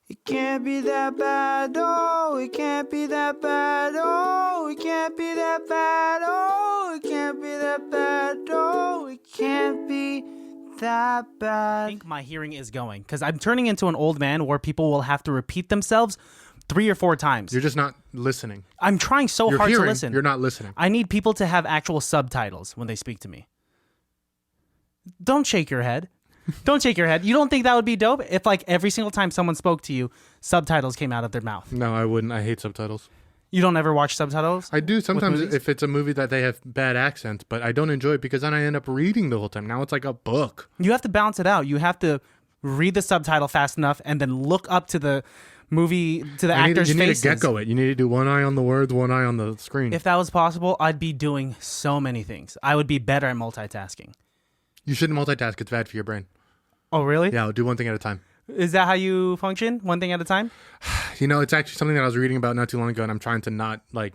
It can't be that bad, oh, it can't be that bad, oh, it can't be that bad, oh, it can't be that bad, oh, it can't be that bad. I think my hearing is going because I'm turning into an old man where people will have to repeat themselves 3 or 4 times. You're just not listening. I'm trying so You're hard hearing, to listen. You're not listening. I need people to have actual subtitles when they speak to me. Don't shake your head. Don't shake your head. You don't think that would be dope if like every single time someone spoke to you, subtitles came out of their mouth? No, I wouldn't. I hate subtitles. You don't ever watch subtitles? I do sometimes movies? if it's a movie that they have bad accents, but I don't enjoy it because then I end up reading the whole time. Now it's like a book. You have to balance it out. You have to read the subtitle fast enough and then look up to the movie, to the actors' faces. You need to gecko it. You need to do one eye on the words, one eye on the screen. If that was possible, I'd be doing so many things. I would be better at multitasking. You shouldn't multitask. It's bad for your brain. Oh, really? Yeah, do one thing at a time. Is that how you function? One thing at a time? You know, it's actually something that I was reading about not too long ago, and I'm trying to not like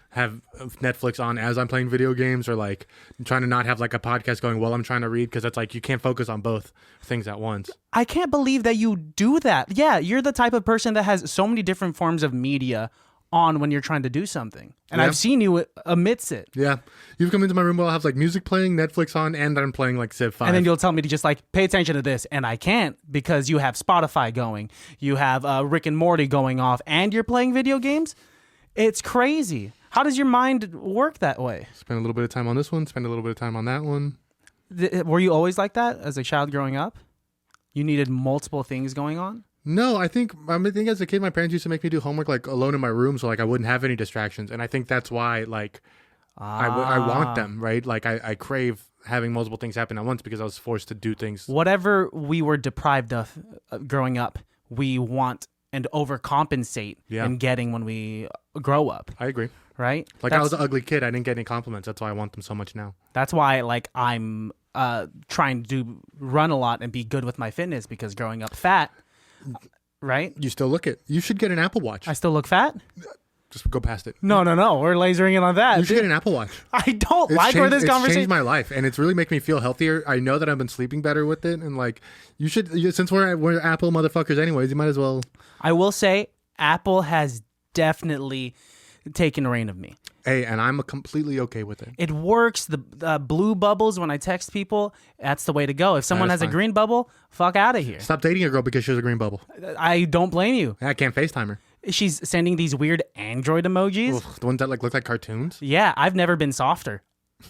have Netflix on as I'm playing video games, or like I'm trying to not have like a podcast going while I'm trying to read, because it's like you can't focus on both things at once. I can't believe that you do that. Yeah, you're the type of person that has so many different forms of media on when you're trying to do something. And Yeah. I've seen you amidst it. Yeah, you've come into my room while I have like music playing, Netflix on, and I'm playing like Civ 5. And then you'll tell me to just like pay attention to this. And I can't because you have Spotify going. You have Rick and Morty going off and you're playing video games. It's crazy. How does your mind work that way? Spend a little bit of time on this one, spend a little bit of time on that one. Were you always like that as a child growing up? You needed multiple things going on? No, I think as a kid, my parents used to make me do homework like alone in my room, so like I wouldn't have any distractions, and I think that's why like I want them, right? Like I crave having multiple things happen at once because I was forced to do things. Whatever we were deprived of growing up, we want and overcompensate in getting when we grow up. I agree. Right? Like I was an ugly kid. I didn't get any compliments. That's why I want them so much now. That's why like I'm trying to run a lot and be good with my fitness, because growing up fat, right? You still look it. You should get an Apple Watch. I still look fat? Just go past it. No. We're lasering in on that. You should get an Apple Watch. I don't like where this conversation... It's changed my life, and it's really making me feel healthier. I know that I've been sleeping better with it, and like, you should, since we're Apple motherfuckers anyways, you might as well... I will say, Apple has definitely taken reign of me. Hey, and I'm completely okay with it. It works. The blue bubbles when I text people, that's the way to go. If someone has a green bubble, fuck out of here. Stop dating a girl because she has a green bubble. I don't blame you. I can't FaceTime her. She's sending these weird Android emojis. Ugh, the ones that like look like cartoons? Yeah, I've never been softer.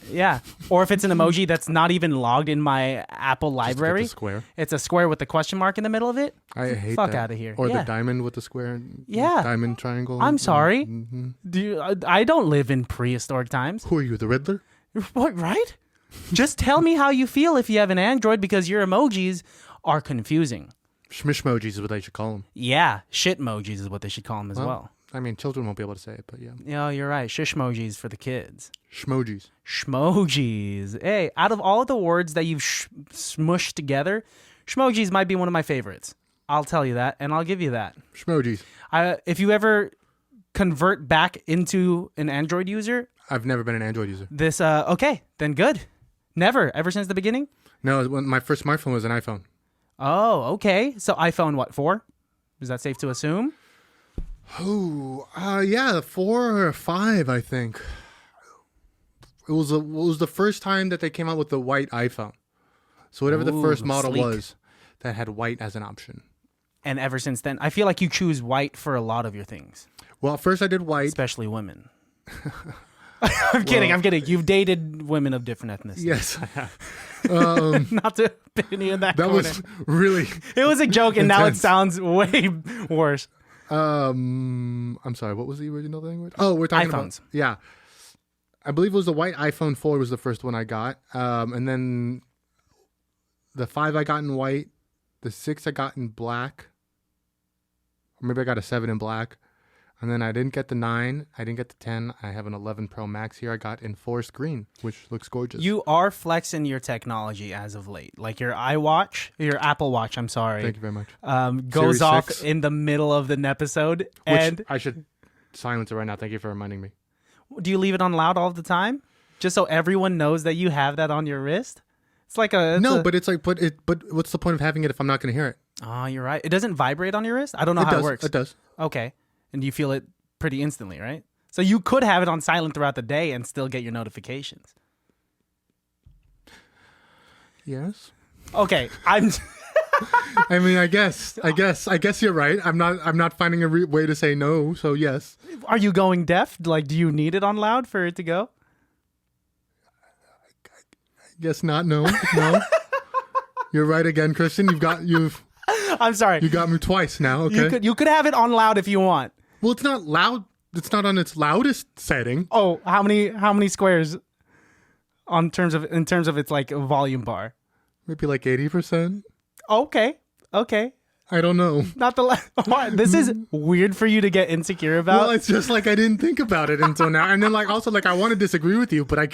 Yeah. Or if it's an emoji that's not even logged in my Apple library. It's a square. It's a square with a question mark in the middle of it. I hate Fuck that. out of here. Or the diamond with the square. Yeah. Diamond triangle. I'm sorry. Mm-hmm. I don't live in prehistoric times. Who are you, the Riddler? What, right? Just tell me how you feel if you have an Android, because your emojis are confusing. Schmishmojis is what they should call them. Yeah, shit emojis is what they should call them as well. I mean, children won't be able to say it, but yeah. Yeah, you're right. Shishmojis for the kids. Schmojis. Schmojis. Hey, out of all of the words that you've smushed together, schmojis might be one of my favorites. I'll tell you that, and I'll give you that. Schmojis. If you ever convert back into an Android user... I've never been an Android user. Okay, then good. Never? Ever since the beginning? No, my first smartphone was an iPhone. Oh, okay. So iPhone, what, 4? Is that safe to assume? Oh, yeah, 4 or 5, I think. It was the first time that they came out with the white iPhone. So whatever the first model was that had white as an option. And ever since then, I feel like you choose white for a lot of your things. Well, first I did white. Especially women. I'm kidding. You've dated women of different ethnicities. Yes, I have. Not to put any in that corner. Was really... It was a joke, and now it sounds way worse. I'm sorry, what was the original thing? Oh, we're talking iPhones. About... Yeah. I believe it was the white iPhone 4 was the first one I got. And then the 5 I got in white. The 6 I got in black. Or maybe I got a 7 in black. And then I didn't get the 9. I didn't get the 10. I have an 11 Pro Max here. I got in forest green, which looks gorgeous. You are flexing your technology as of late. Like your Apple Watch, I'm sorry. Thank you very much. Goes Series off 6. in the middle of an episode. Which I should silence it right now. Thank you for reminding me. Do you leave it on loud all the time? Just so everyone knows that you have that on your wrist? It's like a... But what's the point of having it if I'm not going to hear it? Oh, you're right. It doesn't vibrate on your wrist? I don't know how it works. It does. Okay. And you feel it pretty instantly, right? So you could have it on silent throughout the day and still get your notifications. Yes. Okay. I'm I mean, I guess you're right. I'm not finding a way to say no. So yes. Are you going deaf? Like, do you need it on loud for it to go? Guess not. No. You're right again, Christian. I'm sorry. You got me twice now. Okay. You could have it on loud if you want. Well, it's not loud. It's not on its loudest setting. Oh, how many squares in terms of its like volume bar? Maybe like 80%. Okay. I don't know. Not the This is weird for you to get insecure about. Well, it's just like I didn't think about it until now. And then like also like I want to disagree with you, but I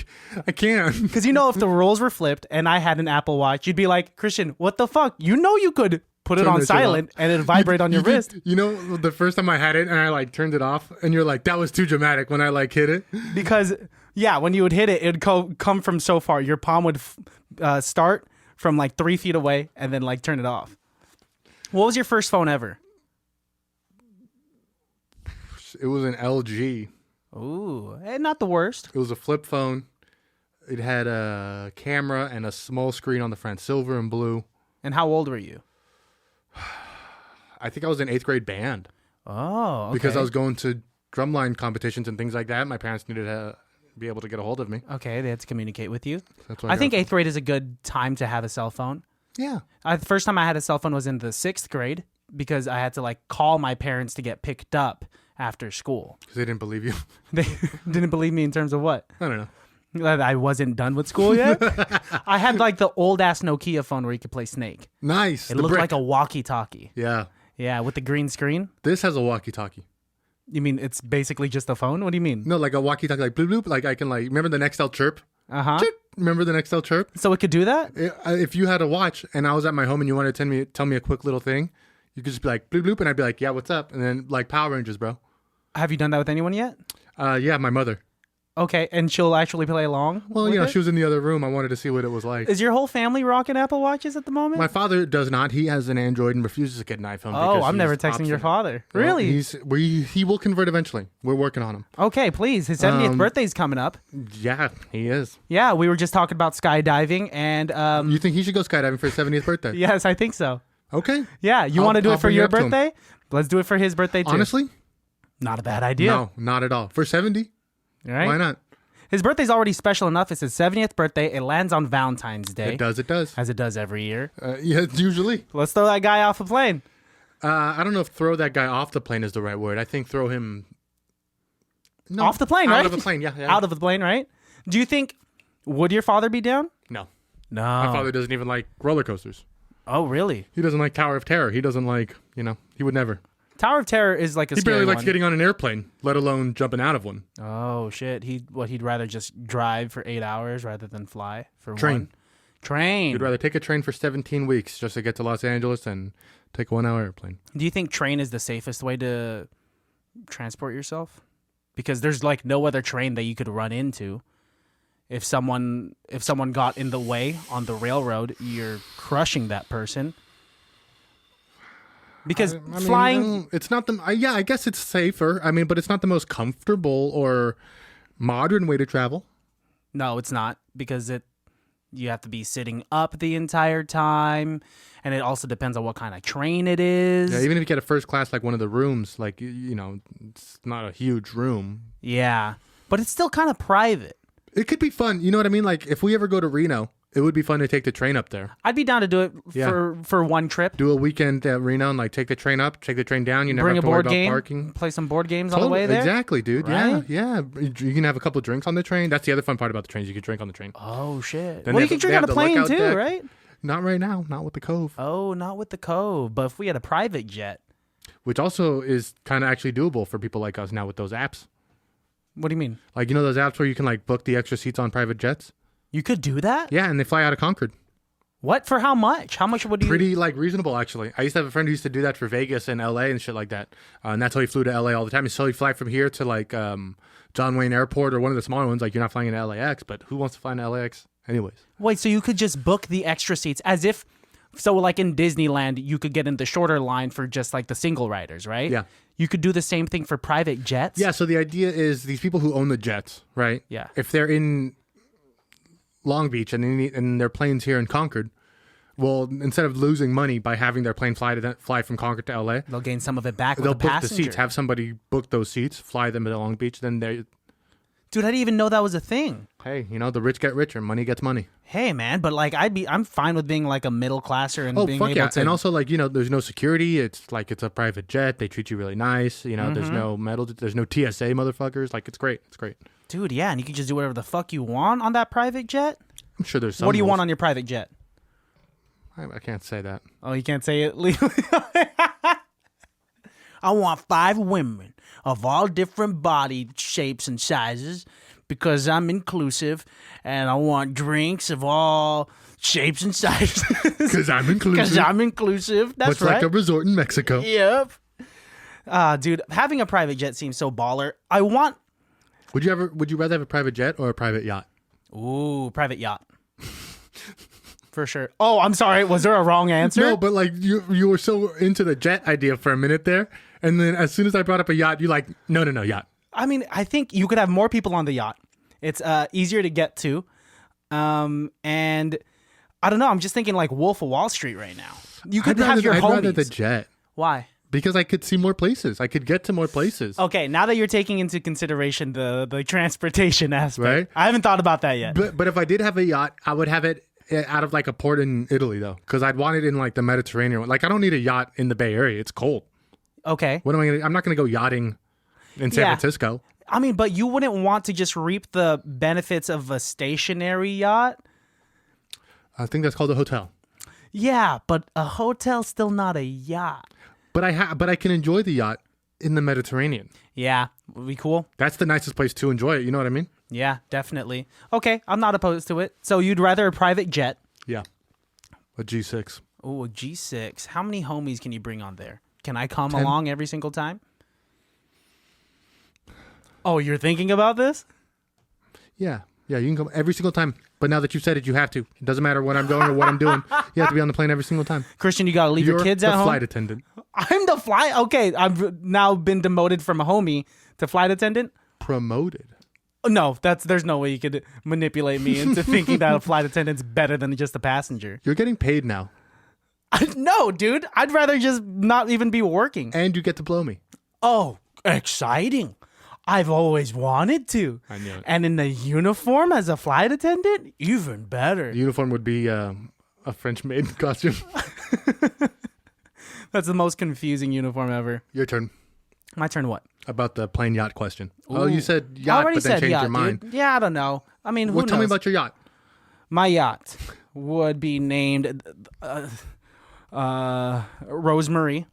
can't. Because if the roles were flipped and I had an Apple Watch, you'd be like, Christian, what the fuck? You could put it on silent and it'd vibrate on your wrist. The first time I had it and I like turned it off and you're like, that was too dramatic when I like hit it. Because when you would hit it, it'd come from so far. Your palm would start from like 3 feet away and then like turn it off. What was your first phone ever? It was an LG. Ooh, not the worst. It was a flip phone. It had a camera and a small screen on the front, silver and blue. And how old were you? I think I was in 8th grade band. Oh, okay. Because I was going to drumline competitions and things like that. My parents needed to be able to get a hold of me. Okay, they had to communicate with you. That's what I think 8th grade is a good time to have a cell phone. Yeah. The first time I had a cell phone was in the 6th grade because I had to like call my parents to get picked up after school. Because they didn't believe you. They didn't believe me in terms of what? I don't know. That I wasn't done with school yet. I had like the old ass Nokia phone where you could play Snake. Nice. It looked like a walkie-talkie. Yeah. Yeah, with the green screen. This has a walkie-talkie. You mean it's basically just a phone? What do you mean? No, like a walkie-talkie, like bloop bloop. Like I can like remember the Nextel chirp. Chirp. Remember the Nextel chirp? So it could do that? If you had a watch and I was at my home and you wanted to tell me a quick little thing, you could just be like bloop bloop, and I'd be like, yeah, what's up? And then like Power Rangers, bro. Have you done that with anyone yet? Yeah, my mother. Okay, and she'll actually play along? Well, with it? she was in the other room. I wanted to see what it was like. Is your whole family rocking Apple Watches at the moment? My father does not. He has an Android and refuses to get an iPhone. Oh, I'm never texting your father. Really? He will convert eventually. We're working on him. Okay, please. His 70th birthday's coming up. Yeah, he is. Yeah, we were just talking about skydiving and... You think he should go skydiving for his 70th birthday? Yes, I think so. Okay. Yeah, you want to do it for bring it your up to him. birthday? Let's do it for his birthday too. Honestly? Not a bad idea. No, not at all. For 70? Right? Why not? His birthday's already special enough. It's his 70th birthday. It lands on Valentine's Day. It does. As it does every year. Yeah, usually. Let's throw that guy off a plane. I don't know if throw that guy off the plane is the right word. I think throw him... No, off the plane, right? Out of the plane, yeah. Out of the plane, right? Do you think... Would your father be down? No. No. My father doesn't even like roller coasters. Oh, really? He doesn't like Tower of Terror. He doesn't like, he would never. Tower of Terror is like a He scary barely likes one. getting on an airplane, let alone jumping out of one. Oh, shit. He'd rather just drive for 8 hours rather than fly for Train. one. Train. You'd rather take a train for 17 weeks just to get to Los Angeles and take a 1 hour airplane. Do you think train is the safest way to transport yourself? Because there's like no other train that you could run into. If someone got in the way on the railroad, you're crushing that person. Because flying... it's not the... yeah, I guess it's safer. I mean, but it's not the most comfortable or modern way to travel. No, it's not. Because you have to be sitting up the entire time. And it also depends on what kind of train it is. Yeah, even if you get a first class, like one of the rooms, like, it's not a huge room. Yeah. But it's still kind of private. It could be fun. You know what I mean? Like, if we ever go to Reno, it would be fun to take the train up there. I'd be down to do it for one trip. Do a weekend at Reno and like take the train up, take the train down. You never Bring have a to worry board about game, parking. play some board games on the way there. Exactly, dude. Right? Yeah. You can have a couple drinks on the train. That's the other fun part about the trains. You can drink on the train. Oh, shit. Then Well, they you can have- drink they on a have the plane lookout too, deck. right? Not right now. Not with the Cove. Oh, not with the Cove. But if we had a private jet. Which also is kind of actually doable for people like us now with those apps. What do you mean? Like, those apps where you can like book the extra seats on private jets? You could do that? Yeah, and they fly out of Concord. What? For how much? How much would you... Pretty like reasonable, actually. I used to have a friend who used to do that for Vegas and LA and shit like that. And that's how he flew to LA all the time. So he'd fly from here to like John Wayne Airport or one of the smaller ones. Like, you're not flying into LAX, but who wants to fly into LAX anyways? Wait, so you could just book the extra seats as if So like in Disneyland, you could get in the shorter line for just like the single riders, right? Yeah. You could do the same thing for private jets. Yeah, so the idea is these people who own the jets, right? Yeah. If they're in Long Beach and their plane's here in Concord, well, instead of losing money by having their plane fly from Concord to LA, They'll gain some of it back they'll with the book the passenger. seats, have somebody book those seats, fly them to Long Beach, then they Dude, I didn't even know that was a thing. hey, the rich get richer, money gets money. Hey man, but like I'm fine with being like a middle classer and being fuck able yeah. to. And also like, there's no security. It's like it's a private jet. They treat you really nice. There's no metal, there's no TSA motherfuckers. Like it's great. It's great. Dude, yeah, and you can just do whatever the fuck you want on that private jet. I'm sure there's some What do you rules. want on your private jet? I can't say that. Oh, you can't say it legally. I want 5 women of all different body shapes and sizes because I'm inclusive, and I want drinks of all shapes and sizes. Because I'm inclusive. Because I'm inclusive. That's Much right. like a resort in Mexico. Yep. Dude, having a private jet seems so baller. Would you rather have a private jet or a private yacht? Ooh, private yacht. For sure. Oh, I'm sorry. Was there a wrong answer? No, but like you were so into the jet idea for a minute there, and then as soon as I brought up a yacht, you're like, no, yacht. I mean, I think you could have more people on the yacht. It's easier to get to. And I don't know. I'm just thinking like Wolf of Wall Street right now. You could have your I'd homies. rather the jet Why? because I could see more places. I could get to more places. Okay, now that you're taking into consideration the transportation aspect, Right. I haven't thought about that yet. But if I did have a yacht, I would have it out of like a port in Italy though, because I'd want it in like the Mediterranean. Like I don't need a yacht in the Bay Area. It's cold. Okay. What am I gonna? I'm not gonna go yachting in San Yeah. Francisco. I mean, but you wouldn't want to just reap the benefits of a stationary yacht. I think that's called a hotel. Yeah, but a hotel's still not a yacht. But I can enjoy the yacht in the Mediterranean. Yeah, would be cool. That's the nicest place to enjoy it. You know what I mean? Yeah, definitely. Okay, I'm not opposed to it. So you'd rather a private jet? Yeah. A G6. Oh, a G6. How many homies can you bring on there? Can I come 10. along every single time? Oh, you're thinking about this? Yeah. Yeah, you can come every single time. But now that you said it, you have to. It doesn't matter when I'm going or what I'm doing. You have to be on the plane every single time. Christian, you gotta leave your kids at the home. flight attendant. I'm the flight. Okay, I've now been demoted from a homie to flight attendant. Promoted. No, there's no way you could manipulate me into thinking that a flight attendant's better than just a passenger. You're getting paid now. No, dude. I'd rather just not even be working. And you get to blow me. Oh, exciting. I've always wanted to. I knew it. And in the uniform as a flight attendant, even better. The uniform would be a French maid costume. That's the most confusing uniform ever. Your turn. My turn what? About the plane yacht question. Oh, Ooh. you said I yacht, already but then said changed yacht, your mind. dude. Yeah, I don't know. I mean, who Well, knows? tell me about your yacht. My yacht would be named Rosemarie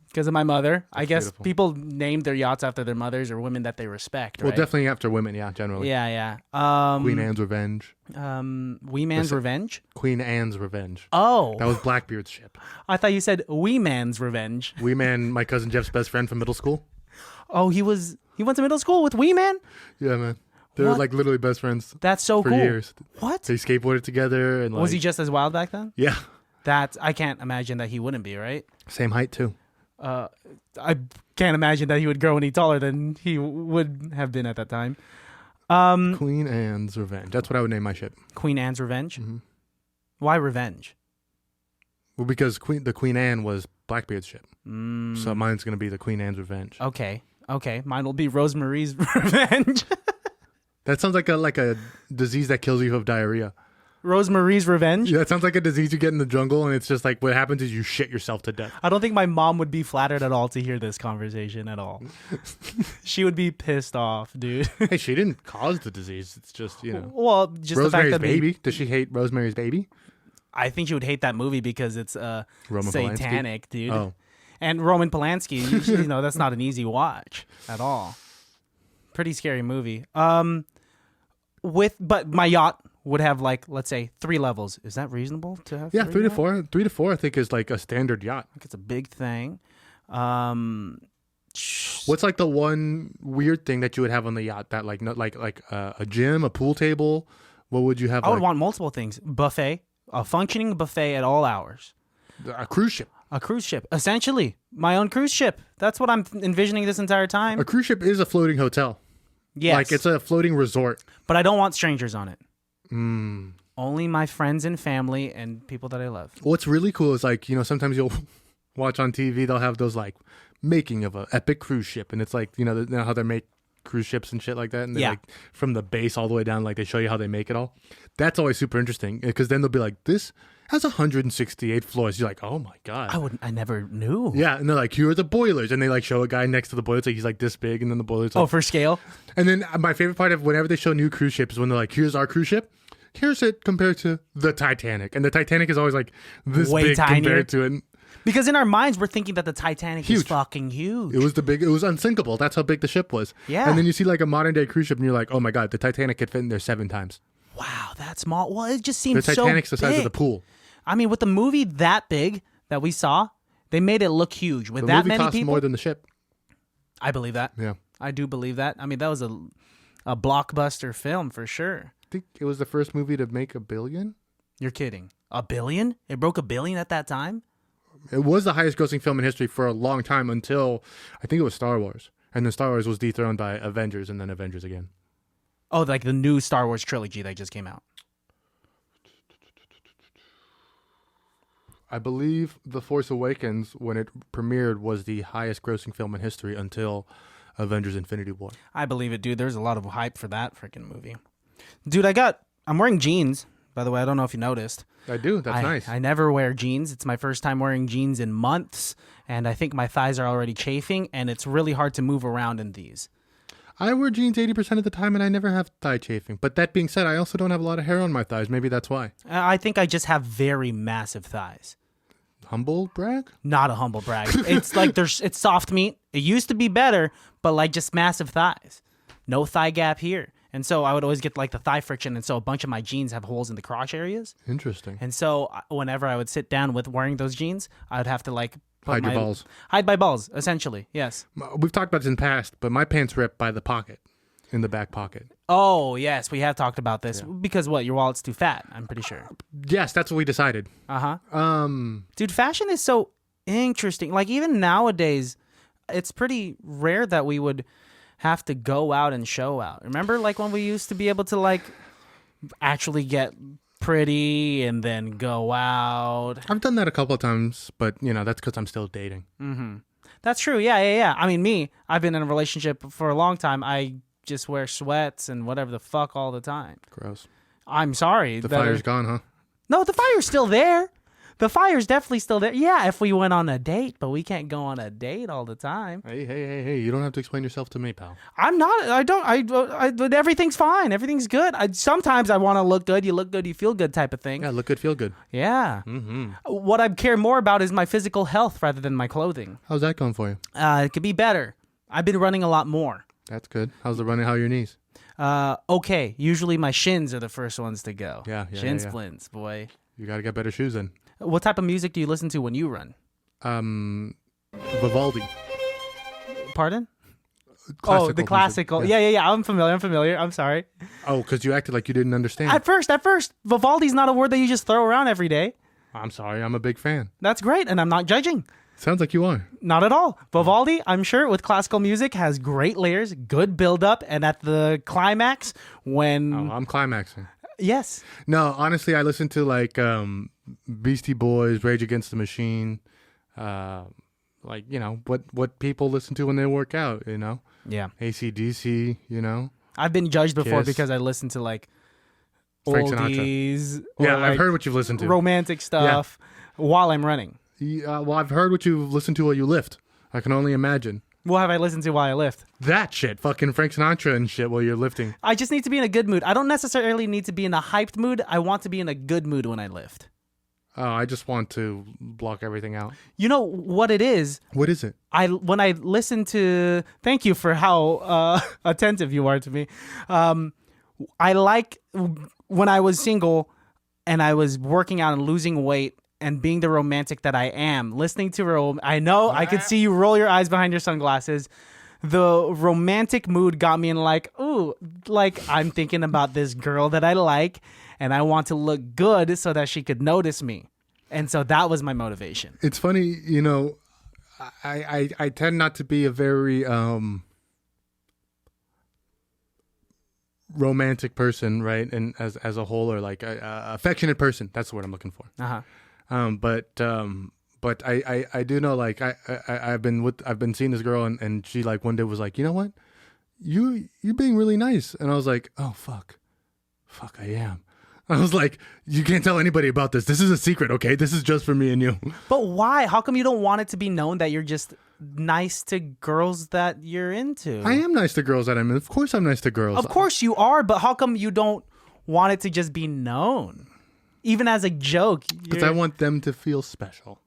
because of my mother. I guess beautiful. people name their yachts after their mothers or women that they respect, right? Well, definitely after women, yeah, generally. Yeah, yeah. Queen Anne's Revenge. Wee Man's Revenge? Queen Anne's Revenge. Oh. That was Blackbeard's ship. I thought you said Wee Man's Revenge. Wee Man, my cousin Jeff's best friend from middle school. Oh, he went to middle school with Wee Man? Yeah, man. They were What? like literally best friends That's so for cool. years. What? They skateboarded together and like, Was he just as wild back then? Yeah. I can't imagine that he wouldn't be, right? Same height too. I can't imagine that he would grow any taller than he would have been at that time. Queen Anne's Revenge. That's what I would name my ship. Queen Anne's Revenge? Mhm. Why revenge? Well, because the Queen Anne was Blackbeard's ship. Mm. So mine's going to be the Queen Anne's Revenge. Okay. Mine will be Rosemarie's Revenge. That sounds like a disease that kills you of diarrhea. Rosemarie's Revenge? Yeah, that sounds like a disease you get in the jungle, and it's just like what happens is you shit yourself to death. I don't think my mom would be flattered at all to hear this conversation at all. She would be pissed off, dude. Hey, she didn't cause the disease. It's just, Well, just the fact Rosemary's that Baby. Does she hate Rosemary's Baby? I think she would hate that movie because it's Roman Polanski? satanic, dude. Oh. And Roman Polanski, that's not an easy watch at all. Pretty scary movie. But my yacht would have like, let's say 3 levels. Is that reasonable to have? Yeah, 3 to yachts? 4. 3 to 4, I think, is like a standard yacht. I think it's a big thing. What's like the one weird thing that you would have on the yacht that like not like a gym, a pool table? What would you have? I would want multiple things. Buffet, a functioning buffet at all hours. A cruise ship. A cruise ship. Essentially, my own cruise ship. That's what I'm envisioning this entire time. A cruise ship is a floating hotel. Yes. Like it's a floating resort. But I don't want strangers on it. Only my friends and family and people that I love. What's really cool is like, sometimes you'll watch on TV, they'll have those like making of a epic cruise ship. And it's like, how they make cruise ships and shit like that. And they're like from the base all the way down, like they show you how they make it all. That's always super interesting because then they'll be like, this has 168 floors. You're like, oh my God. I never knew. Yeah. And they're like, here are the boilers. And they like show a guy next to the boilers. Like he's like this big. And then the boilers. Like, for scale? And then my favorite part of whenever they show new cruise ships is when they're like, here's our cruise ship. Here's it compared to the Titanic. And the Titanic is always like this Way big tinier. compared to it. Because in our minds, we're thinking that the Titanic is fucking huge. It was unsinkable. That's how big the ship was. Yeah. And then you see like a modern day cruise ship and you're like, oh my God, the Titanic could fit in there 7 times. Wow, that's small. Well, it just seems The so Titanic's the size big. of the pool. I mean, with the movie that big that we saw, they made it look huge. With The that movie many costs people, more than the ship. I believe that. Yeah. I do believe that. I mean, that was a blockbuster film for sure. I think it was the first movie to make $1 billion. You're kidding. $1 billion? It broke $1 billion at that time? It was the highest grossing film in history for a long time until I think it was Star Wars. And then Star Wars was dethroned by Avengers and then Avengers again. Oh, like the new Star Wars trilogy that just came out. I believe The Force Awakens, when it premiered, was the highest grossing film in history until Avengers Infinity War. I believe it, dude. There's a lot of hype for that freaking movie. Dude, I'm wearing jeans, by the way. I don't know if you noticed. I do. That's nice. I never wear jeans. It's my first time wearing jeans in months, and I think my thighs are already chafing, and it's really hard to move around in these. I wear jeans 80% of the time, and I never have thigh chafing. But that being said, I also don't have a lot of hair on my thighs. Maybe that's why. I think I just have very massive thighs. Humble brag? Not a humble brag. It's like it's soft meat. It used to be better, but like just massive thighs. No thigh gap here. And so I would always get like the thigh friction. And so a bunch of my jeans have holes in the crotch areas. Interesting. And so whenever I would sit down with wearing those jeans, I would have to like Hide your balls. Hide my balls, essentially. Yes. We've talked about this in the past, but my pants rip by the pocket, in the back pocket. Oh, yes. We have talked about this. Because what? Your wallet's too fat, I'm pretty sure. Yes, that's what we decided. Uh-huh. Dude, fashion is so interesting. Like even nowadays, it's pretty rare that we would have to go out and show out. Remember like when we used to be able to like actually get pretty and then go out? I've done that a couple of times, but that's because I'm still dating. Mm-hmm. That's true. Yeah. I mean, I've been in a relationship for a long time. I just wear sweats and whatever the fuck all the time. Gross. I'm sorry. The fire's gone, huh? No, the fire's still there. The fire's definitely still there. Yeah, if we went on a date, but we can't go on a date all the time. Hey, you don't have to explain yourself to me, pal. I'm not. I don't. Everything's fine. Everything's good. Sometimes I want to look good. You look good, you feel good type of thing. Yeah, look good, feel good. Yeah. Mm-hmm. What I care more about is my physical health rather than my clothing. How's that going for you? It could be better. I've been running a lot more. That's good. How's the running? How are your knees? Okay. Usually my shins are the first ones to go. Yeah. Shin splints, boy. You got to get better shoes then. What type of music do you listen to when you run? Vivaldi. Pardon? Classical the classical. music. Yeah. I'm familiar. I'm sorry. Oh, because you acted like you didn't understand. At first, Vivaldi's not a word that you just throw around every day. I'm sorry. I'm a big fan. That's great, and I'm not judging. Sounds like you are. Not at all. Vivaldi, I'm sure, with classical music, has great layers, good build-up, and at the climax, when... Oh, I'm climaxing. Yes. No, honestly, I listen to like Beastie Boys, Rage Against the Machine, like what people listen to when they work out. Yeah. AC/DC. I've been judged before Kiss. because I listen to like Frank oldies. Yeah, or, I've heard what you've listened to. Romantic stuff while I'm running. Well, I've heard what you've listened to while you lift. I can only imagine. What have I listened to while I lift? That shit, fucking Frank Sinatra and shit while you're lifting. I just need to be in a good mood. I don't necessarily need to be in a hyped mood. I want to be in a good mood when I lift. Oh, I just want to block everything out. You know what it is? What is it? When I listen to... Thank you for how attentive you are to me. I like when I was single and I was working out and losing weight and being the romantic that I am, listening to... I know, I could see you roll your eyes behind your sunglasses. The romantic mood got me in like, ooh, like I'm thinking about this girl that I like and I want to look good so that she could notice me. And so that was my motivation. It's funny, I tend not to be a very romantic person, right? And as a whole, or like a affectionate person. That's the word I'm looking for. But I do know, like I've been seeing this girl, and she like one day was like, you know what, you're being really nice, and I was like, oh fuck, I am. I was like, you can't tell anybody about this. This is a secret, okay? This is just for me and you. But why? How come you don't want it to be known that you're just nice to girls that you're into? I am nice to girls that I'm in. Of course I'm nice to girls. Of course you are, but how come you don't want it to just be known? Even as a joke. Because I want them to feel special.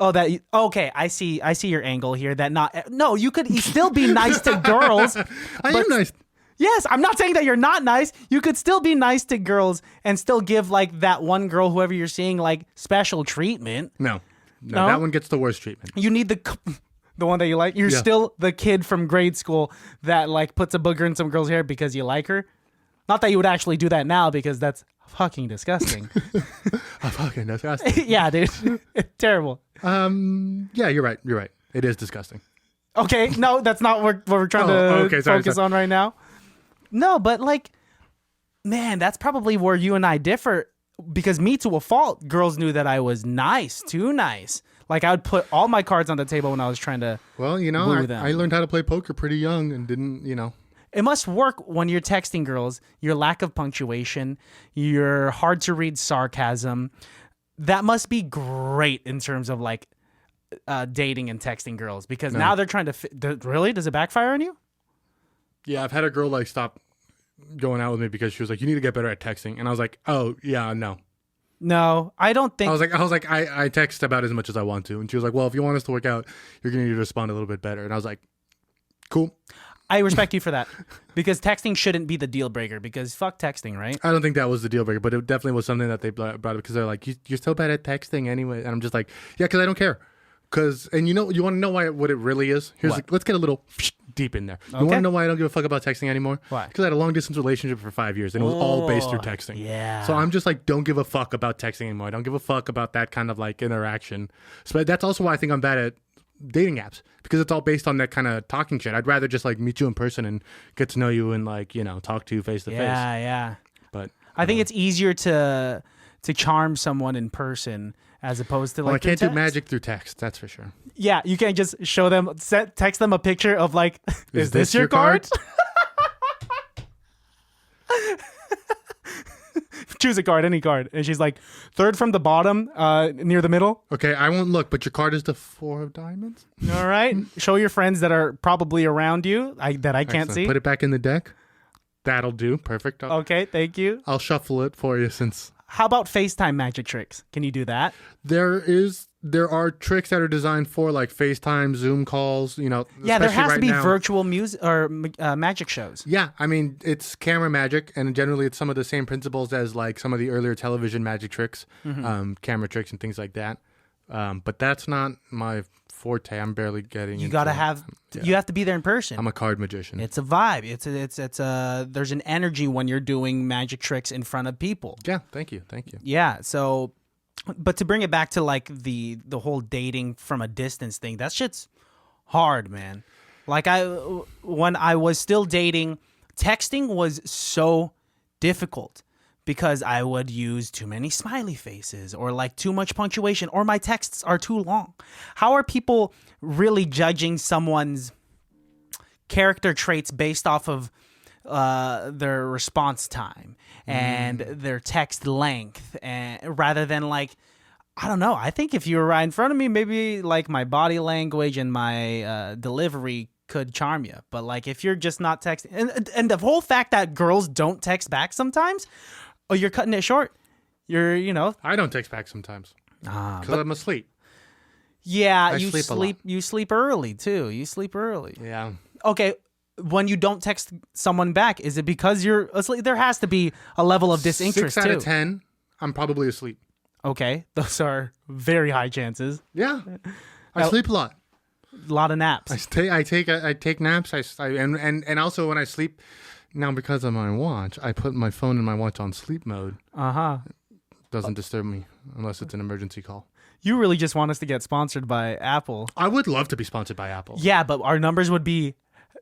Okay, I see your angle here. You could still be nice to girls. I am nice. Yes, I'm not saying that you're not nice. You could still be nice to girls and still give like that one girl, whoever you're seeing, like special treatment. No, that one gets the worst treatment. You need the one that you like. You're still the kid from grade school that like puts a booger in some girl's hair because you like her. Not that you would actually do that now because that's fucking disgusting. Fucking disgusting. Yeah, dude. Terrible. Yeah, you're right. It is disgusting. Okay, no, that's not what we're trying to focus on right now. No, but like, man, that's probably where you and I differ, because me, to a fault, girls knew that I was nice, too nice. Like, I would put all my cards on the table when I was trying to woo them. I learned how to play poker pretty young and didn't. It must work when you're texting girls. Your lack of punctuation, your hard to read sarcasm, that must be great in terms of like dating and texting girls, because now they're trying to really? Does it backfire on you? Yeah, I've had a girl like stop going out with me because she was like, "You need to get better at texting," and I was like, "Oh yeah, no." No, I don't think. I text about as much as I want to, and she was like, "Well, if you want us to work out, you're gonna need to respond a little bit better," and I was like, "Cool." I respect you for that, because texting shouldn't be the deal breaker, because fuck texting, right? I don't think that was the deal breaker, but it definitely was something that they brought up, because they're like, "You're so bad at texting anyway," and I'm just like, "Yeah, because I don't care." And you want to know what it really is? Let's get a little deep in there. You want to know why I don't give a fuck about texting anymore? Why? Because I had a long distance relationship for 5 years, and it was all based through texting. Yeah. So I'm just like, don't give a fuck about texting anymore. I don't give a fuck about that kind of like interaction. So that's also why I think I'm bad at dating apps, because it's all based on that kind of talking shit. I'd rather just like meet you in person and get to know you and like, talk to you face to face. Yeah. But I think it's easier to charm someone in person as opposed to like. I can't do magic through text. That's for sure. Yeah, you can't just show them, text them a picture of like, is this your card? Choose a card, any card. And she's like, third from the bottom, near the middle. Okay, I won't look, but your card is the 4 of diamonds. All right. Show your friends that are probably around you that I can't see. Put it back in the deck. That'll do. Perfect. Okay, thank you. I'll shuffle it for you since. How about FaceTime magic tricks? Can you do that? There are tricks that are designed for like FaceTime, Zoom calls, Yeah, there has to be now. virtual music or magic shows. Yeah, I mean, it's camera magic, and generally it's some of the same principles as like some of the earlier television magic tricks, camera tricks and things like that. But that's not my forte. I'm barely getting You have to be there in person. I'm a card magician. It's a vibe. There's an energy when you're doing magic tricks in front of people. Yeah, thank you. Yeah, so, but to bring it back to like the whole dating from a distance thing, that shit's hard, man. Like when I was still dating, texting was so difficult because I would use too many smiley faces or like too much punctuation, or my texts are too long. How are people really judging someone's character traits based off of their response time and their text length, and rather than like, I don't know. I think if you were right in front of me, maybe like my body language and my delivery could charm you. But like if you're just not texting, and the whole fact that girls don't text back sometimes, oh, you're cutting it short. I don't text back sometimes because I'm asleep. Yeah, you sleep early too. You sleep early. Yeah. Okay. When you don't text someone back, is it because you're asleep? There has to be a level of disinterest 6 too. out of 10, I'm probably asleep. Okay, those are very high chances. Yeah, I sleep a lot. A lot of naps. I take naps. And also when I sleep now, because of my watch, I put my phone and my watch on sleep mode. Doesn't disturb me. unless it's an emergency call. You really just want us to get sponsored by Apple. I would love to be sponsored by Apple. Yeah, but our numbers would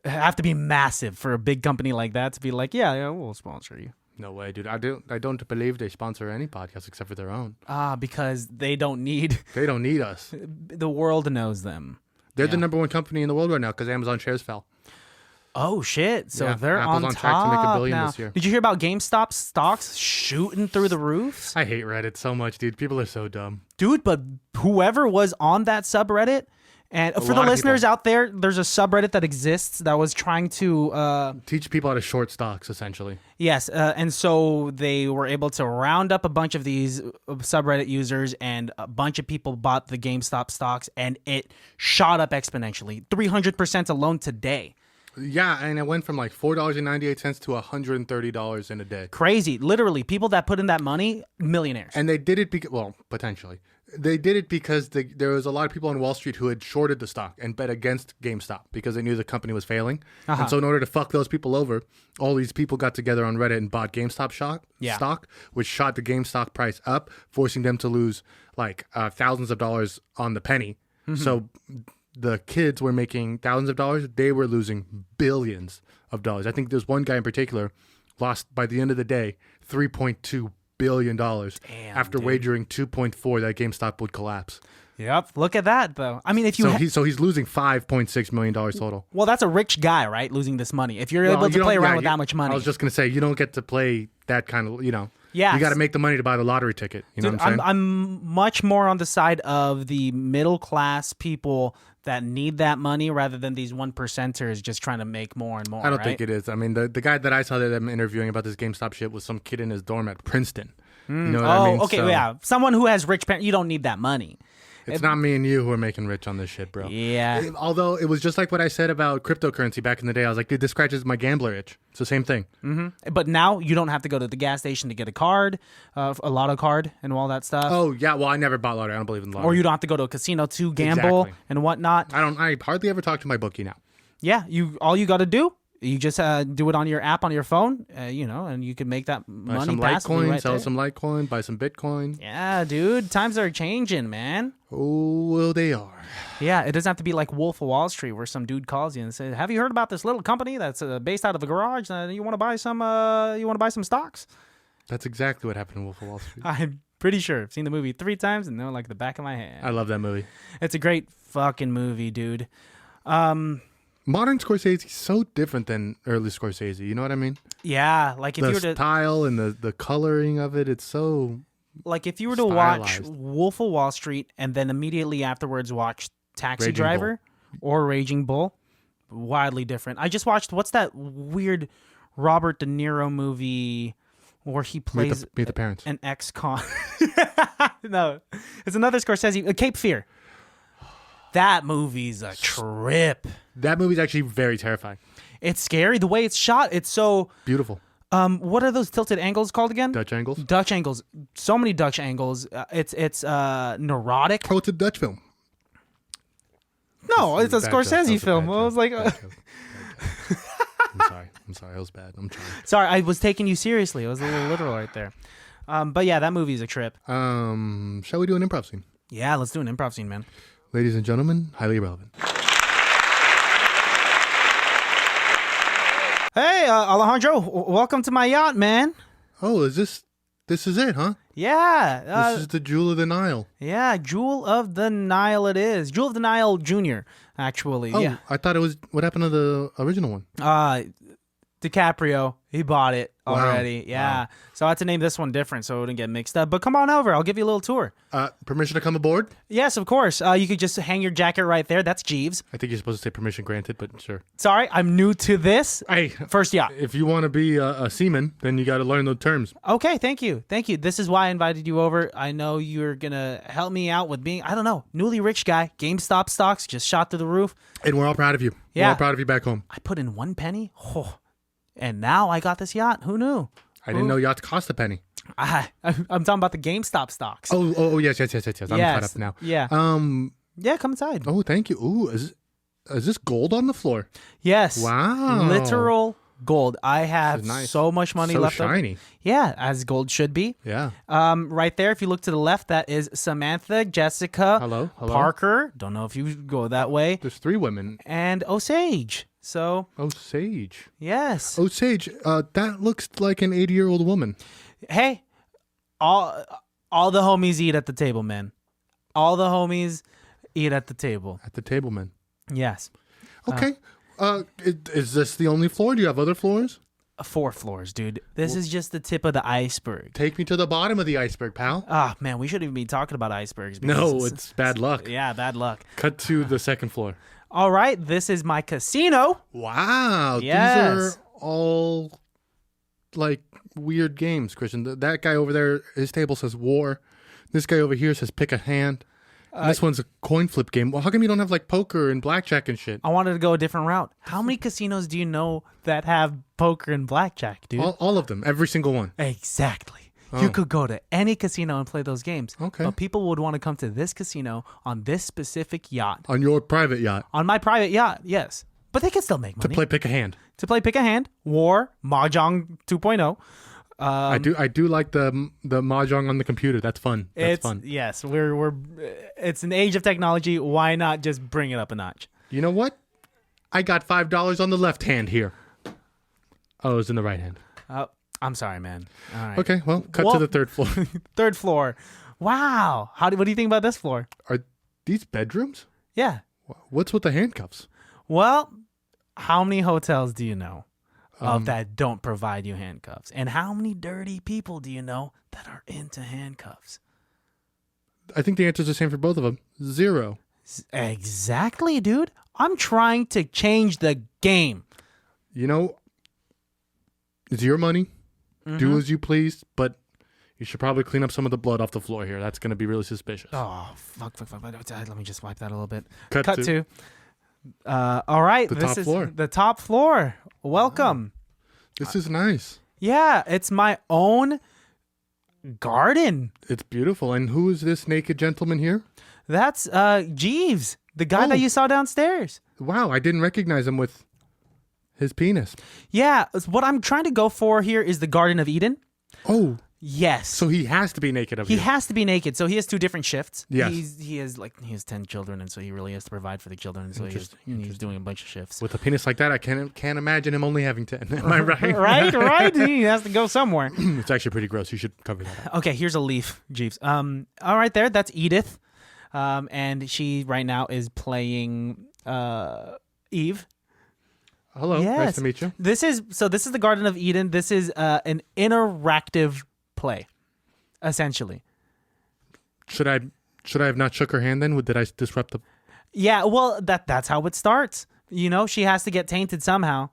have to be massive for a big company like that to be like, yeah, we'll sponsor you. No way, dude. I don't believe they sponsor any podcast except for their own. Because they don't need. They don't need us. The world knows them. They're the number one company in the world right now because Amazon shares fell. Oh shit! So Yeah, they're Apple's on top track to make $1 billion now. this year. Did you hear about GameStop stocks shooting through the roofs? I hate Reddit so much, dude. People are so dumb. Dude, but whoever was on that subreddit, and for the lot of listeners people. out there, there's a subreddit that exists that was trying to Teach people how to short stocks, essentially. yes, and so they were able to round up a bunch of these subreddit users, and a bunch of people bought the GameStop stocks, and it shot up exponentially, 300% alone today. Yeah, and it went from like $4.98 to $130 in a day. Crazy, literally, people that put in that money, millionaires. And they did it because, well, potentially. They did it because there was a lot of people on Wall Street who had shorted the stock and bet against GameStop because they knew the company was failing. And so in order to fuck those people over, all these people got together on Reddit and bought GameStop stock, which shot the GameStop price up, forcing them to lose like thousands of dollars on the penny. So the kids were making thousands of dollars. They were losing billions of dollars. I think there's one guy in particular lost by the end of the day $3.2 billion after wagering 2.4 that GameStop would collapse. Yep. Look at that, though. I mean, if you so he's losing $5.6 million total. well, that's a rich guy, right? Losing this money. If you're able to play around with that much money. I was just gonna say you don't get to play that kind of, Yes. You got to make the money to buy the lottery ticket. You know Dude, what I'm saying? I'm much more on the side of the middle class people that need that money rather than these 1%ers just trying to make more and more. I don't right? think it is. I mean, the guy that I saw them interviewing about this GameStop shit was some kid in his dorm at Princeton. You know what I mean? Okay, So yeah. Someone who has rich parents, you don't need that money. It's not me and you who are making rich on this shit, bro. Yeah. Although it was just like what I said about cryptocurrency back in the day. I was like, dude, this scratches my gambler itch. It's the same thing. But now you don't have to go to the gas station to get a card, a lotto card, and all that stuff. Oh, yeah. Well, I never bought lottery. I don't believe in lottery. Or you don't have to go to a casino to gamble Exactly. and whatnot. I hardly ever talk to my bookie now. Yeah, all you got to do, you just do it on your app on your phone, and you can make that Buy money some passively Litecoin, right sell there. some Litecoin, buy some Bitcoin. Yeah, dude, times are changing, man. Oh, well, they are. Yeah, it doesn't have to be like Wolf of Wall Street where some dude calls you and says, "Have you heard about this little company that's based out of a garage? You want to buy some? You want to buy some stocks?" That's exactly what happened in Wolf of Wall Street. I'm pretty sure. I've seen the movie 3 times and know like the back of my hand. I love that movie. It's a great fucking movie, dude. Modern Scorsese is so different than early Scorsese. You know what I mean? Yeah, like if The you were to style and the coloring of it, it's so... Like if you were to watch stylized. Wolf of Wall Street and then immediately afterwards watch Taxi Raging Driver or Raging Bull, wildly different. I just watched what's that weird Robert De Niro movie where he plays Meet the Parents. an ex-con. No, it's another Scorsese. Cape Fear. That movie's a trip. That movie's actually very terrifying. It's scary the way it's shot. It's so. Beautiful. What are those tilted angles called again? Dutch angles. Dutch angles. So many Dutch angles. It's neurotic. Oh, it's a Dutch film. No, it's a Bad joke. That Scorsese was a film. bad I was joke. like, Bad joke. I'm sorry. That was bad. I'm trying. sorry, I was taking you seriously. It was a little literal right there. But yeah, that movie's a trip. Shall we do an improv scene? Yeah, let's do an improv scene, man. Ladies and gentlemen, highly irrelevant. Hey, Alejandro, welcome to my yacht, man. Oh, this is it, huh? Yeah. This is the Jewel of the Nile. Yeah, Jewel of the Nile it is. Jewel of the Nile Jr., actually. Oh, Yeah. I thought it was... What happened to the original one? DiCaprio, he bought it already. Yeah. Wow. So I had to name this one different so it wouldn't get mixed up. But come on over. I'll give you a little tour. Permission to come aboard? Yes, of course. You could just hang your jacket right there. That's Jeeves. I think you're supposed to say permission granted, but sure. Sorry, I'm new to this. Hey, First yacht. if you want to be a seaman, then you got to learn the terms. Okay, thank you. Thank you. This is why I invited you over. I know you're going to help me out with being, I don't know, newly rich guy. GameStop stocks just shot through the roof. And we're all proud of you. Yeah. We're all proud of you back home. I put in 1 penny. Oh, and now I got this yacht. Who knew? I didn't know yachts cost a penny. I'm talking about the GameStop stocks. Oh, yes. I'm caught up now. Yeah. Yeah, come inside. Oh, thank you. Ooh, is this gold on the floor? Yes. Wow. Literal gold. I have This is nice. so much money So left over. shiny. Yeah, as gold should be. Yeah. Right there, if you look to the left, that is Samantha, Jessica, Hello. Parker. Don't know if you go that way. There's 3 women. And Osage. So, Osage. yes. Osage. That looks like an 80-year-old woman. Hey, all the homies eat at the table, man. All the homies eat at the table. At the table, man. Yes. Okay. Is this the only floor? Do you have other floors? 4 floors, dude. This is just the tip of the iceberg. Take me to the bottom of the iceberg, pal. Ah, man, we shouldn't even be talking about icebergs. No, it's bad luck. Yeah, bad luck. Cut to the second floor. All right, this is my casino. Wow. Yes. These are all like weird games, Christian. That guy over there, his table says war. This guy over here says pick a hand. And this one's a coin flip game. Well, how come you don't have like poker and blackjack and shit? I wanted to go a different route. How many casinos do you know that have poker and blackjack, dude? All of them. Every single one. Exactly. Oh. You could go to any casino and play those games. Okay. But people would want to come to this casino on this specific yacht. On your private yacht. On my private yacht, yes. But they can still make money. To play pick a hand. To play pick a hand, war, mahjong 2.0. I do like the mahjong on the computer. That's fun. That's fun. Yes, we're it's an age of technology. Why not just bring it up a notch? You know what? I got $5 on the left hand here. Oh, it was in the right hand. I'm sorry, man. All right. Okay, well, cut to the third floor. Third floor. Wow. What do you think about this floor? Are these bedrooms? Yeah. What's with the handcuffs? Well, how many hotels do you know of that don't provide you handcuffs? And how many dirty people do you know that are into handcuffs? I think the answer's the same for both of them. 0. Exactly, dude. I'm trying to change the game. You know, it's your money. Do as you please, but you should probably clean up some of the blood off the floor here. That's going to be really suspicious. Oh, fuck. Let me just wipe that a little bit. Cut to all right. the This top is floor. the top floor. Welcome. This is nice. Yeah, it's my own garden. It's beautiful. And who is this naked gentleman here? That's Jeeves, the guy that you saw downstairs. Wow, I didn't recognize him with his penis. Yeah, what I'm trying to go for here is the Garden of Eden. Oh, Yes. so he has to be naked up He here. has to be naked, so he has 2 different shifts. Yes. He has 10 children, and so he really has to provide for the children. So he's doing a bunch of shifts. With a penis like that, I can't imagine him only having 10. Am I right? right. He has to go somewhere. It's actually pretty gross. You should cover that up. Okay, here's a leaf, Jeeves. All right, that's Edith, and she right now is playing Eve. Hello, nice to meet you. This is the Garden of Eden. This is an interactive play, essentially. Should I have not shook her hand then? Did I disrupt the... Yeah, well, that's how it starts. You know, she has to get tainted somehow.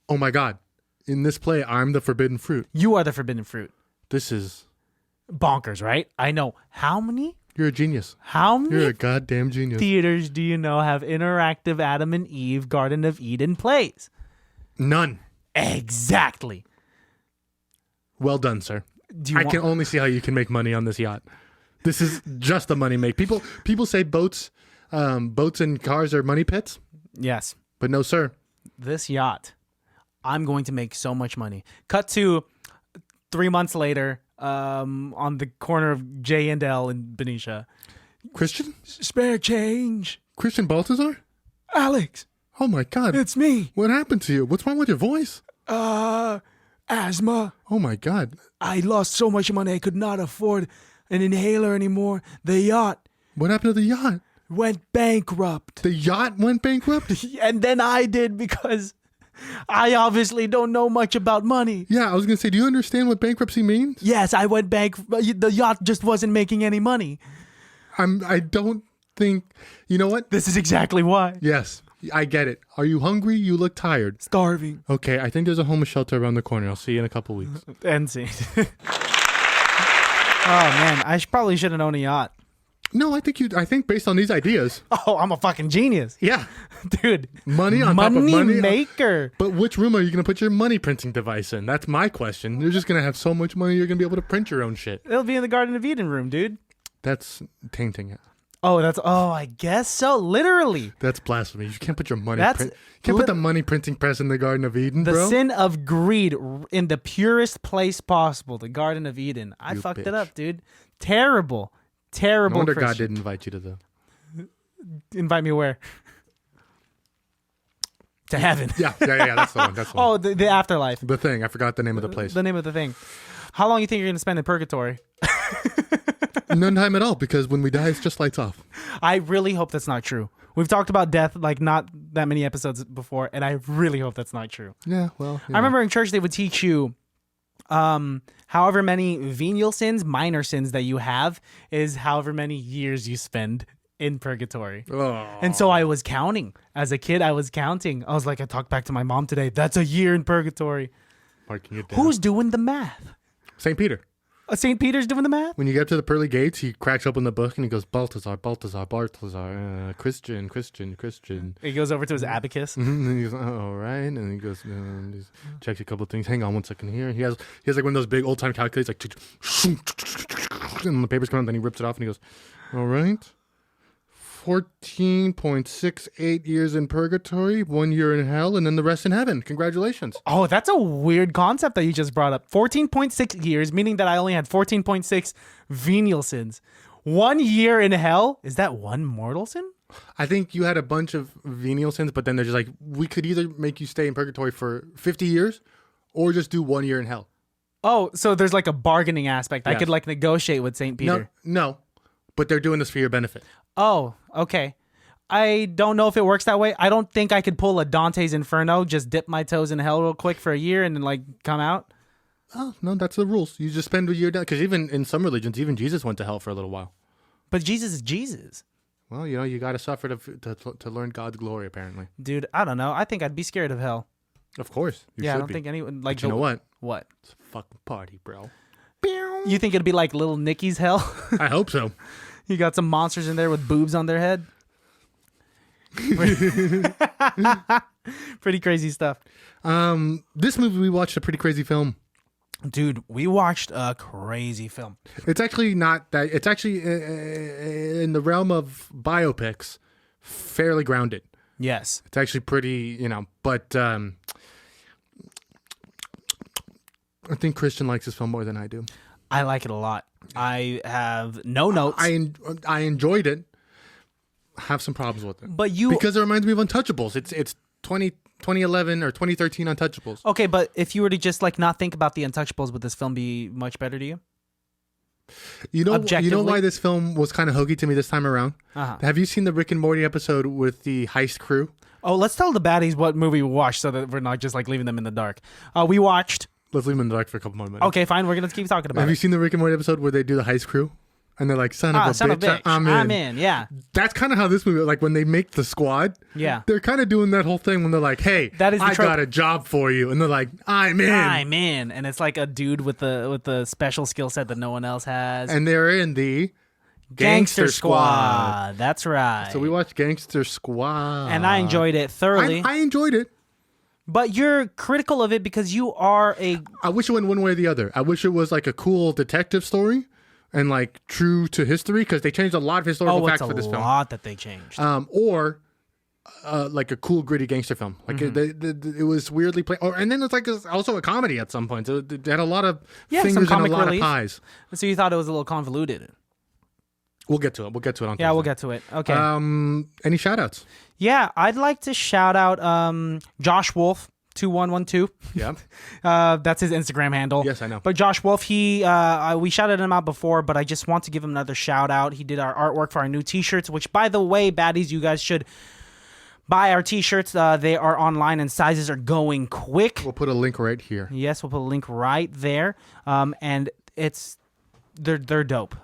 Oh my God. In this play, I'm the forbidden fruit. You are the forbidden fruit. This is... Bonkers, right? I know. How many You're a genius. How many You're a goddamn genius. theaters do you know have interactive Adam and Eve Garden of Eden plays? None. Exactly. Well done, sir. Do you I can only see how you can make money on this yacht. This is just a money make. People say boats and cars are money pits, Yes. but no, sir. This yacht, I'm going to make so much money. Cut to 3 months later, on the corner of J and L in Benicia. Christian? Spare change. Christian Baltazar? Alex, Oh my God. it's me. What happened to you? What's wrong with your voice? Asthma. Oh my God. I lost so much money I could not afford an inhaler anymore. The yacht What happened to the yacht? went bankrupt. The yacht went bankrupt? And then I did because I obviously don't know much about money. Yeah, I was going to say, do you understand what bankruptcy means? Yes, I went the yacht just wasn't making any money. I don't think, you know what? This is exactly why. Yes, I get it. Are you hungry? You look tired. Starving. Okay, I think there's a homeless shelter around the corner. I'll see you in a couple weeks. End scene. Oh man, I probably shouldn't own a yacht. No, I think based on these ideas. Oh, I'm a fucking genius. Yeah. Dude. Money on top of money. Money maker. But which room are you going to put your money printing device in? That's my question. You're just going to have so much money you're going to be able to print your own shit. It'll be in the Garden of Eden room, dude. That's tainting it. I guess so. Literally. That's blasphemy. You can't put your money. That's You can't put the money printing press in the Garden of Eden, The bro. sin of greed in the purest place possible, the Garden of Eden. I fucked it bitch. up, dude. Terrible. Terrible. No wonder God Christian. didn't invite you to the. Invite me where? To heaven. Yeah. That's the one. That's the one. Oh, the afterlife. The thing. I forgot the name of the place. The name of the thing. How long you think you're going to spend in purgatory? None time at all, because when we die, it's just lights off. I really hope that's not true. We've talked about death like not that many episodes before, and I really hope that's not true. Yeah, well. I remember in church they would teach you however many venial sins, minor sins that you have is however many years you spend in purgatory. Oh. And so I was counting. As a kid, I was counting. I was like, I talked back to my mom today. That's a year in purgatory. Marking it down. Who's doing the math? St. Peter. St. Peter's doing the math? When you get up to the pearly gates, he cracks open the book and he goes, Balthazar, Christian. He goes over to his abacus. And then he goes, all right. And he goes, he checks a couple of things. Hang on 1 second here. He has like one of those big old time calculators, like, and the papers come out, and then he rips it off and he goes, all right. 14.68 years in purgatory, 1 year in hell, and then the rest in heaven. Congratulations. Oh, that's a weird concept that you just brought up. 14.6 years, meaning that I only had 14.6 venial sins. 1 year in hell? Is that one mortal sin? I think you had a bunch of venial sins, but then they're just like, we could either make you stay in purgatory for 50 years or just do 1 year in hell. Oh, so there's like a bargaining aspect. I Yes. could like negotiate with St. Peter. No, but they're doing this for your benefit. Oh, okay. I don't know if it works that way. I don't think I could pull a Dante's Inferno, just dip my toes in hell real quick for a year and then like come out. Oh, no, that's the rules. You just spend a year down. Because even in some religions, even Jesus went to hell for a little while. But Jesus is Jesus. Well, you got to suffer to learn God's glory, apparently. Dude, I don't know. I think I'd be scared of hell. Of course. You I should don't be. think anyone like But you know what? What? It's a fucking party, bro. You think it'd be like Little Nicky's hell? I hope so. You got some monsters in there with boobs on their head. Pretty crazy stuff. This movie, we watched a pretty crazy film. Dude, we watched a crazy film. It's actually not that. It's actually in the realm of biopics, fairly grounded. Yes. It's actually pretty, but I think Christian likes this film more than I do. I like it a lot. I have no notes. I enjoyed it. Have some problems with it. But you... Because it reminds me of Untouchables. It's 2011 or 2013 Untouchables. Okay, but if you were to just like not think about the Untouchables, would this film be much better to you? You know Objectively? why this film was kind of hokey to me this time around? Uh-huh. Have you seen the Rick and Morty episode with the heist crew? Oh, let's tell the baddies what movie we watched so that we're not just like leaving them in the dark. We watched... Let's leave them in the dark for a couple more minutes. Okay, fine. We're going to keep talking about Have you it. seen the Rick and Morty episode where they do the heist crew? And they're like, son of a bitch, I'm in. Yeah. That's kind of how this movie, like when they make the squad, Yeah. they're kind of doing that whole thing when they're like, hey, That is the I trope. got a job for you. And they're like, I'm in. I'm in. And it's like a dude with the special skill set that no one else has. And they're in the Gangster Squad. That's right. So we watched Gangster Squad. And I enjoyed it thoroughly. I enjoyed it. But you're critical of it because you are a... I wish it went one way or the other. I wish it was like a cool detective story and like true to history, because they changed a lot of historical facts for this film. a lot that they changed. Or like a cool gritty gangster film. Like it was weirdly played. And then it's like also a comedy at some point. So it had a lot of fingers some and a comic lot relief. of pies. So you thought it was a little convoluted. We'll get to it. We'll get to it on Yeah, we'll Thursday. get to it. Okay. Any shout outs? Yeah, I'd like to shout out Josh Wolf 2112. Yeah. That's his Instagram handle. Yes, I know. But Josh Wolf, we shouted him out before, but I just want to give him another shout out. He did our artwork for our new t-shirts, which, by the way, baddies, you guys should buy our t-shirts. They are online and sizes are going quick. We'll put a link right here. Yes, we'll put a link right there. And they're dope.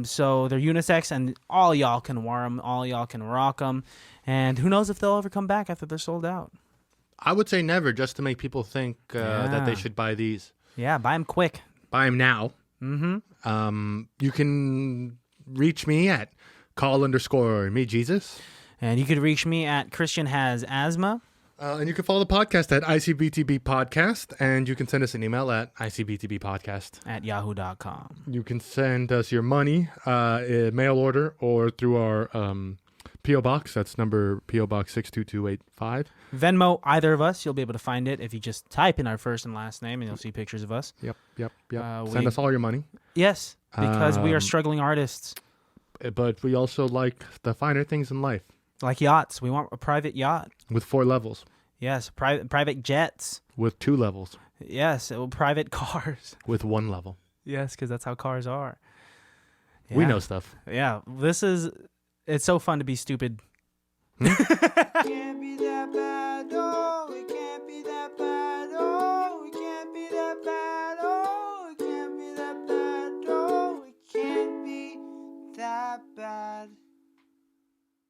So they're unisex, and all y'all can wear them. All y'all can rock them. And who knows if they'll ever come back after they're sold out. I would say never, just to make people think that they Yeah. should buy these. Yeah, buy them quick. Buy them now. Mm-hmm. You can reach me at call_me Jesus. And you could reach me at Christian Has Asthma. And you can follow the podcast at ICBTB Podcast, and you can send us an email at ICBTBpodcast. At yahoo.com. You can send us your money, mail order, or through our P.O. Box. That's number P.O. Box 62285. Venmo, either of us. You'll be able to find it if you just type in our first and last name, and you'll see pictures of us. Yep. Send us all your money. Yes, because we are struggling artists. But we also like the finer things in life. Like yachts. We want a private yacht. With 4 levels. Yes, private jets. With 2 levels. Yes, private cars. With 1 level. Yes, because that's how cars are. Yeah. We know stuff. Yeah, it's so fun to be stupid. Can't be that bad, oh, it can't be that bad, oh.